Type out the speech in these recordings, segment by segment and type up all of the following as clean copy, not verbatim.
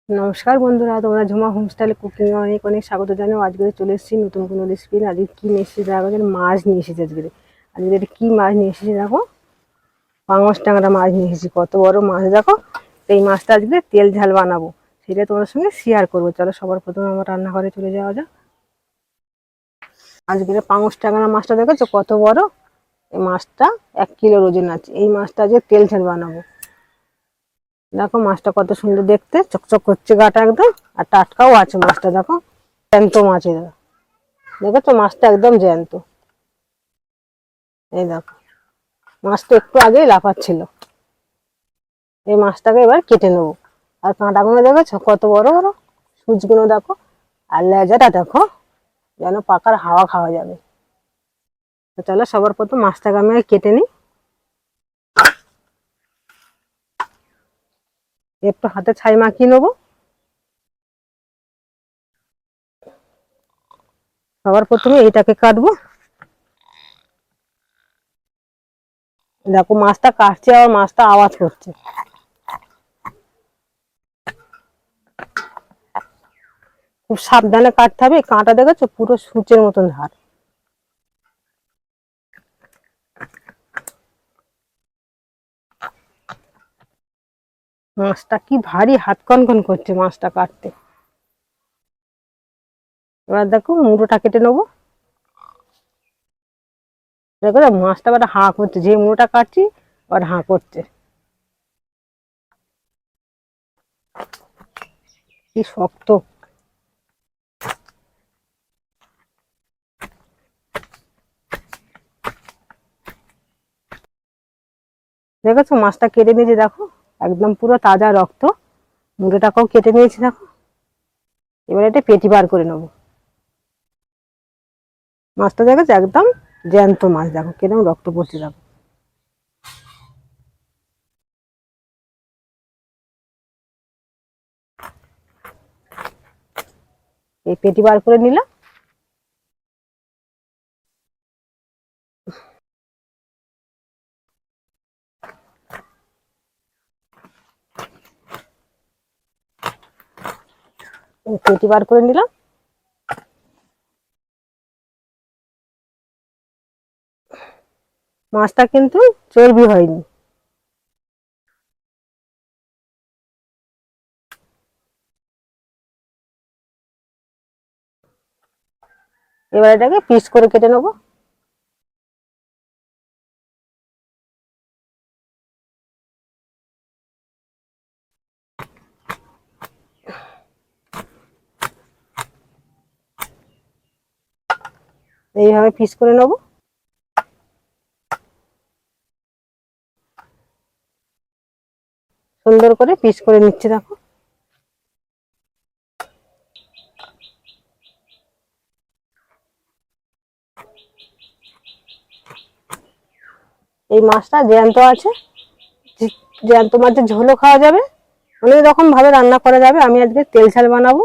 নমস্কার বন্ধুরা, তোমরা ঝুমা হোমস্টাইলে কুকিং অনেক অনেক স্বাগত জানাও। আজকে চলে এসেছি নতুন কোনো রেসিপি। আজকে কী নিয়ে এসেছি দেখো, মাছ নিয়ে এসেছি আজকে এটা কী মাছ নিয়ে এসেছি দেখো, পাঙাশ ট্যাংরা মাছ নিয়ে এসেছি। কত বড় মাছ দেখো। এই মাছটা আজকে তেল ঝাল বানাবো, সেটা তোমার সঙ্গে শেয়ার করবো। চলো সবার প্রথমে আমার রান্নাঘরে চলে যাওয়া যাক। আজকে পাঙাশ ট্যাংরা মাছটা দেখেছো কত বড়। এই মাছটা 1 কিলোর ওজন আছে। এই মাছটা আজকে তেল ঝাল বানাবো। দেখো মাছটা কত সুন্দর দেখতে, চকচক করছে গাটা একদম, আর টাটকাও আছে মাছটা। দেখো জ্যান্ত মাছ, এই দেখেছো মাছটা একদম জ্যান্ত। এই দেখো মাছটা একটু আগেই লাফাচ্ছিল। এই মাছটাকে এবার কেটে নেবো। আর কাঁটাগুলো দেখেছো কত বড় বড়, সূচগুলো দেখো, আর লেজাটা দেখো, যেন পাকার হাওয়া খাওয়া যাবে। তো চলো সবার প্রথম মাছটাকে আমি কেটে নিই। একটু হাতে ছাই মাখিয়ে নেবো। সবার প্রথমে এইটাকে কাটবো। দেখো মাছটা কাটছে, আর মাছটা আওয়াজ করছে। খুব সাবধানে কাটতে হবে। কাঁটা দেখেছো পুরো সূচের মতন ধার। মাছটা কি ভারী, হাত কনকন করছে মাছটা কাটতে। এবার দেখো মুড়োটা কেটে নেবো। দেখো মাছটা আবার হাঁ করছে, যে মুড়োটা কাটছি আবার হাঁ করছে। কি শক্ত। দেখেছো মাছটা কেটে নিয়েছি দেখো, একদম পুরো তাজা রক্ত। মুড়োটাকেও কেটে নিয়েছি দেখো। এবার এটা পেটি বার করে নেবো। মাছটা দেখেছো একদম জ্যান্ত মাছ, দেখো কিরকম রক্ত পড়ছে দেখো। এই পেটি বার করে নিলাম। পেটি বার করে নিলাম। মাছটা কিন্তু চর্বি হয়নি। এবার এটাকে পিস করে কেটে নেবো। এইভাবে পিস করে নেবো। সুন্দর করে পিস করে নিচ্ছি দেখো। এই মাছটা জ্যান্ত আছে, জ্যান্ত মাছের ঝোলও খাওয়া যাবে, অনেক রকম ভাবে রান্না করা যাবে। আমি আজকে তেল ঝাল বানাবো,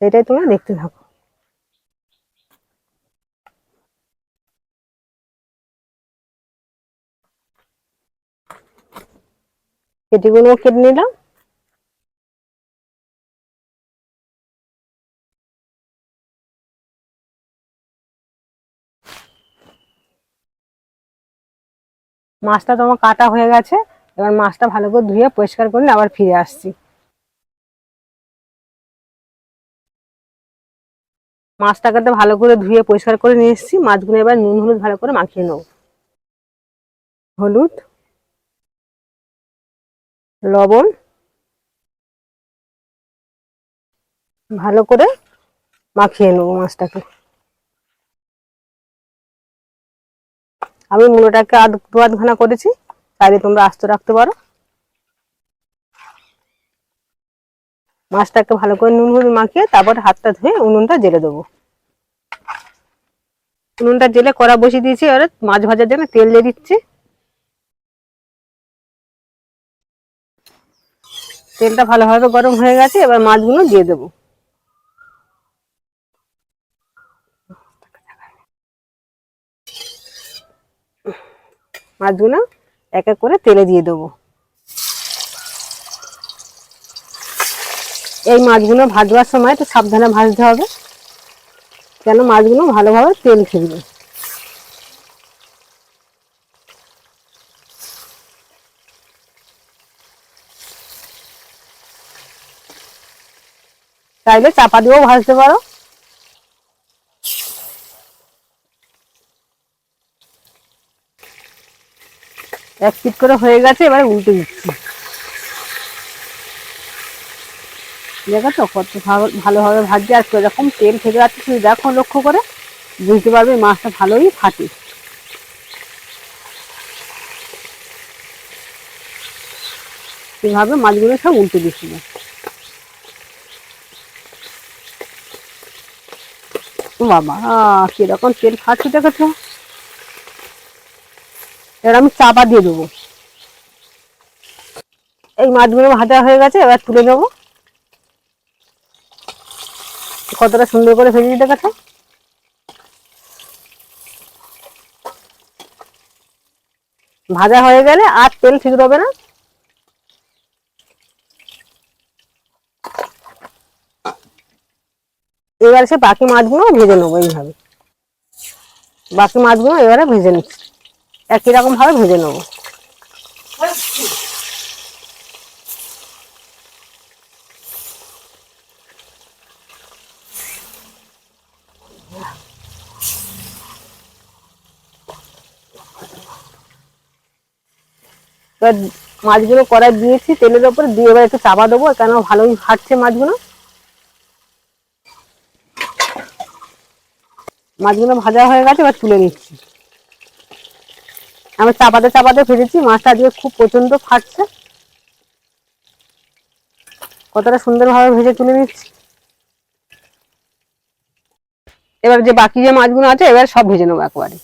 সেটাই তোমরা দেখতে থাকো। পেটিগুলো কেটে নিলাম। মাছটা তোমার কাটা হয়ে গেছে। এবার মাছটা ভালো করে ধুয়ে পরিষ্কার করে আবার ফিরে আসছি। মাছটাকে তো ভালো করে ধুয়ে পরিষ্কার করে নিয়ে এসেছি। মাছগুলো এবার নুন হলুদ ভালো করে মাখিয়ে নেবো। হলুদ, লবণ, ভালো করে মাখিয়ে নেবো মাছটাকে। আমি মুলোটাকে দু আধখানা করেছি, চাইলে তোমরা আস্ত রাখতে পারো। মাছটাকে ভালো করে নুন হলুদ মাখিয়ে তারপর হাতটা ধুয়ে উনুনটা জ্বেলে দেবো। উনুনটা জ্বেলে কড়া বসিয়ে দিয়েছি। এবার মাছ ভাজার জন্য তেল দিয়ে দিচ্ছি। তেলটা ভালোভাবে গরম হয়ে গেছে, এবার মাছগুলো দিয়ে দেবো। মাছগুলো এক এক করে তেলে দিয়ে দেবো। এই মাছগুলো ভাজবার সময় একটু সাবধানে ভাজতে হবে, যেন মাছগুলো ভালোভাবে তেল ছেড়বে। চাইলে চাপা দিয়েও ভাজতে পারো। এক পিট করে হয়ে গেছে, এবারে উল্টে দিচ্ছি। দেখো তো কত ভালোভাবে ভাজছে, আর এরকম তেল থেকে যাচ্ছে, তুমি দেখো লক্ষ্য করে বুঝতে পারবে মাছটা ভালোই ফাটে। এভাবে মাছগুলো সব উল্টে দিচ্ছি। বাবা কিরকম তেল খাচ্ছে দেখেছো। এবার আমি চাপা দিয়ে দেবো। এই মাছগুলো ভাজা হয়ে গেছে, এবার তুলে নেবো। কতটা সুন্দর করে ভেজে দেখেছো। ভাজা হয়ে গেলে আর তেল ঠিক হবে না। এবার সে বাকি মাছগুলো ভেজে নেবো এইভাবে। বাকি মাছগুলো এবারে ভেজে নিচ্ছি, একই রকম ভাবে ভেজে নেবো। এবার মাছগুলো কড়াই দিয়েছি তেলের ওপর দিয়ে, এবার একটু চাপা দেবো, কেন ভালোই ফাটছে মাছগুলো। মাছগুলো ভাজা হয়ে গেছে, এবার তুলে নিচ্ছি। আমি চাপাতে চাপাতে ভেজেছি, মাছটা দিয়ে খুব প্রচন্ড ফাটছে। কতটা সুন্দরভাবে ভেজে তুলে নিচ্ছি। এবার যে বাকি যে মাছগুলো আছে এবার সব ভেজে নেবো একবারে।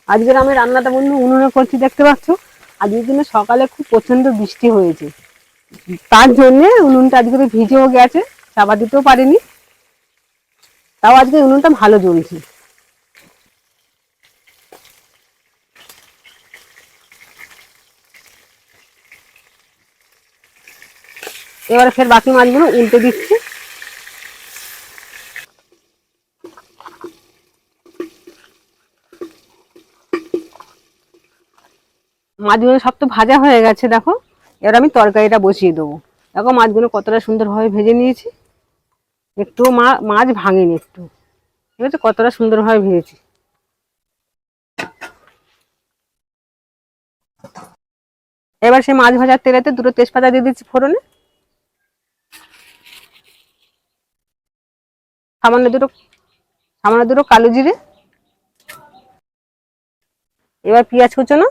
আজকের আমি রান্নাটা বন্ধু উনুনে করছি, দেখতে পাচ্ছ। আজকের দিনে সকালে খুব প্রচন্ড বৃষ্টি হয়েছে, তার জন্য উনুনটা আজকে ভিজেও গেছে, চাপা দিতেও পারিনি। তাও আজকে উনুনটা ভালো জ্বলছে। এবার ফের বাকি মাছগুলো উল্টে দিচ্ছি। মাছগুলো সব তো ভাজা হয়ে গেছে দেখো। এবার আমি তরকারিটা বসিয়ে দেবো। দেখো মাছগুলো কতটা সুন্দরভাবে ভেজে নিয়েছি, একটু মাছ ভাঙেনি একটু, ঠিক আছে, কতটা সুন্দরভাবে ভেজেছি। এবার সেই মাছ ভাজার তেলেতে দুটো তেজপাতা দিয়ে দিচ্ছি ফোড়নে, সামান্য দুটো কালো জিরে। এবার পেঁয়াজ কুচোনো,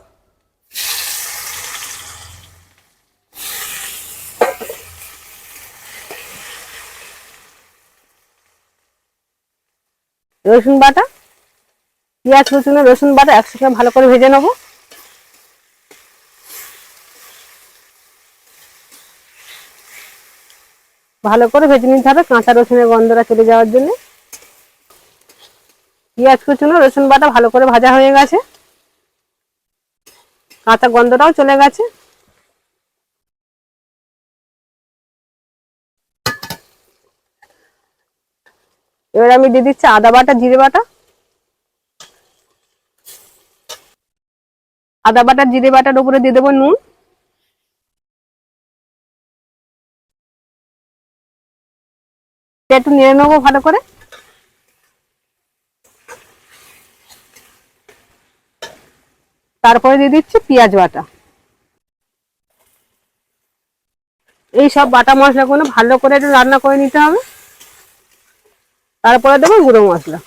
রসুন বাটা, পেঁয়াজ কুচোনো রসুন বাটা একসাথে ভালো করে ভেজে নেবো। ভালো করে ভেজে নিতে হবে, কাঁচা রসুনের গন্ধটা চলে যাওয়ার জন্য। পেঁয়াজ কুচোনো রসুন বাটা ভালো করে ভাজা হয়ে গেছে, কাঁচা গন্ধটাও চলে গেছে। এবার আমি দিয়ে দিচ্ছি আদা বাটা জিরে বাটা। আদা বাটা জিরে বাটার উপরে দিয়ে দেবো নুন। একটু নেড়ে নেবো ভালো করে। তারপরে দিয়ে দিচ্ছি পেঁয়াজ বাটা। এই সব বাটা মশলাগুলো ভালো করে একটু রান্না করে নিতে হবে। তারপরে দেবো গুঁড়ো মশলা।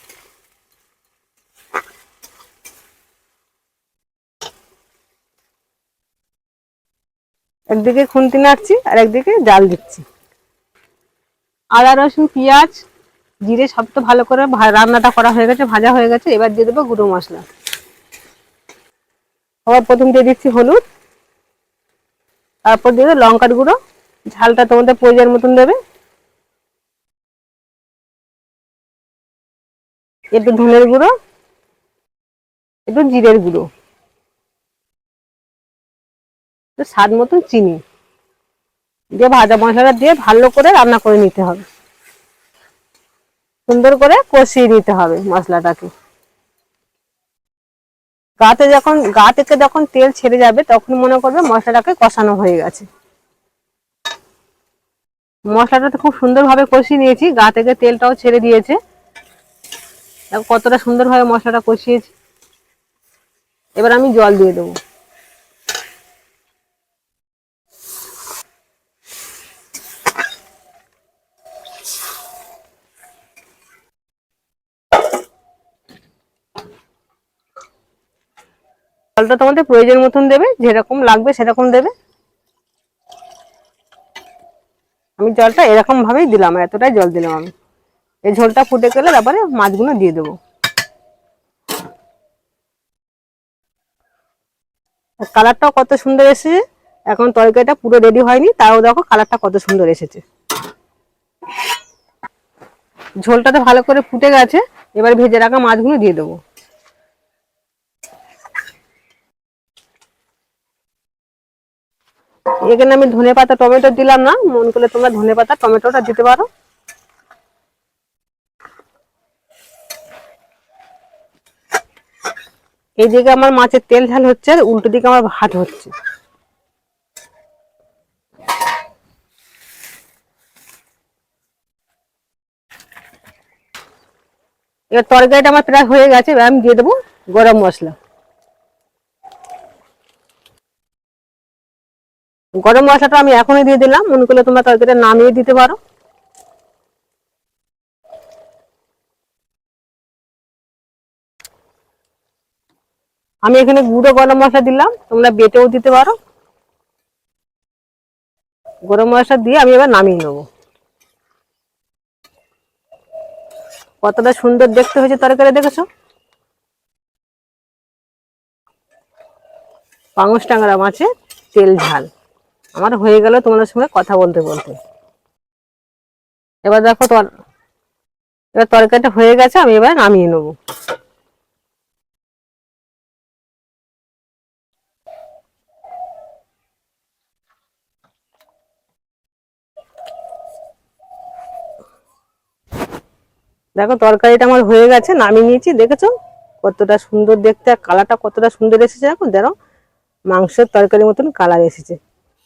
একদিকে খুন্তি নাড়ছি আর একদিকে জাল দিচ্ছি। আদা রসুন পেঁয়াজ জিরে সব তো ভালো করে রান্নাটা করা হয়ে গেছে, ভাজা হয়ে গেছে। এবার দিয়ে দেবো গুঁড়ো মশলা। আবার প্রথম দিয়ে দিচ্ছি হলুদ, তারপর দিয়ে দেবো লঙ্কার গুঁড়ো, ঝালটা তোমাদের প্রয়োজন মতন দেবে। একটু ধনের গুঁড়ো, একটু জিরের গুঁড়ো, একটু স্বাদ মতন চিনি দিয়ে ভাজা মশলাটা দিয়ে ভালো করে রান্না করে নিতে হবে। সুন্দর করে কষিয়ে নিতে হবে মশলাটাকে। গা থেকে যখন তেল ছেড়ে যাবে তখন মনে করবে মশলাটাকে কষানো হয়ে গেছে। মশলাটা তো খুব সুন্দরভাবে কষিয়ে নিয়েছি, গা থেকে তেলটাও ছেড়ে দিয়েছে। দেখো কতটা সুন্দরভাবে মশলাটা কষিয়েছি। এবার আমি জল দিয়ে দেবো। জলটা তোমাদের প্রয়োজন মতন দেবে, যেরকম লাগবে সেরকম দেবে। আমি জলটা এরকম ভাবেই দিলাম, এতটাই জল দিলাম আমি। এই ঝোলটা ফুটে গেলে তারপরে মাছগুলো দিয়ে দেবো। কালারটাও কত সুন্দর এসেছে। এখন তরকারিটা পুরো রেডি হয়নি, তাও দেখো কালারটা কত সুন্দর এসেছে। ঝোলটাতে ভালো করে ফুটে গেছে। এবার ভেজে রাখা মাছগুলো দিয়ে দেবো। এখানে আমি ধনেপাতা টমেটো দিলাম না, মন করলে তোমরা ধনেপাতা টমেটোটা দিতে পারো। এইদিকে আমার মাছের তেল ঝাল হচ্ছে, আর উল্টো দিকে আমার ভাত হচ্ছে। এবার তরকারিটা আমার প্রায় হয়ে গেছে, এবার আমি দিয়ে দেবো গরম মশলা। গরম মশলাটা আমি এখনই দিয়ে দিলাম, মনে করলে তোমরা তরকারিটা নামিয়ে দিতে পারো। আমি এখানে গুঁড়ো গরম মশলা দিলাম, তোমরা বেটেও দিতে পারো। গরম মশলা দিয়ে আমি এবার নামিয়ে নেবো। কতটা সুন্দর দেখতে হয়েছে তরকারি, দেখেছো? পাঙাশ ট্যাংরা মাছের তেল ঝাল আমার হয়ে গেল তোমাদের সঙ্গে কথা বলতে বলতে। এবার দেখো এবার তরকারিটা হয়ে গেছে, আমি এবার নামিয়ে নেবো। দেখো তরকারিটা আমার হয়ে গেছে, নামিয়ে নিয়েছি। দেখেছো কতটা সুন্দর দেখতে, আর কালারটা কতটা সুন্দর এসেছে। এখন দেখো মাংসের তরকারির মতন কালার এসেছে,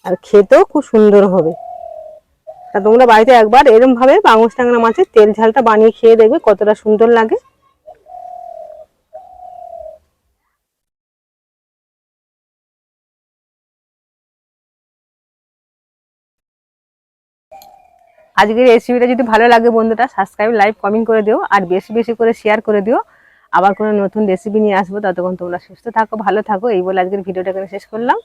আর খেতেও খুব সুন্দর হবে। তা তোমরা বাড়িতে একবার এরকম ভাবে পাঙাশ ট্যাংরা মাছের তেল ঝালটা বানিয়ে খেয়ে দেখবে কতটা সুন্দর লাগে। আজকের রেসিপিটা যদি ভালো লাগে বন্ধুটা সাবস্ক্রাইব লাইক কমেন্ট করে দিও, আর বেশি বেশি করে শেয়ার করে দিও। আবার কোনো নতুন রেসিপি নিয়ে আসবো, ততক্ষণ তোমরা সুস্থ থাকো, ভালো থাকো। এই বলে আজকের ভিডিওটা এখানে শেষ করলাম।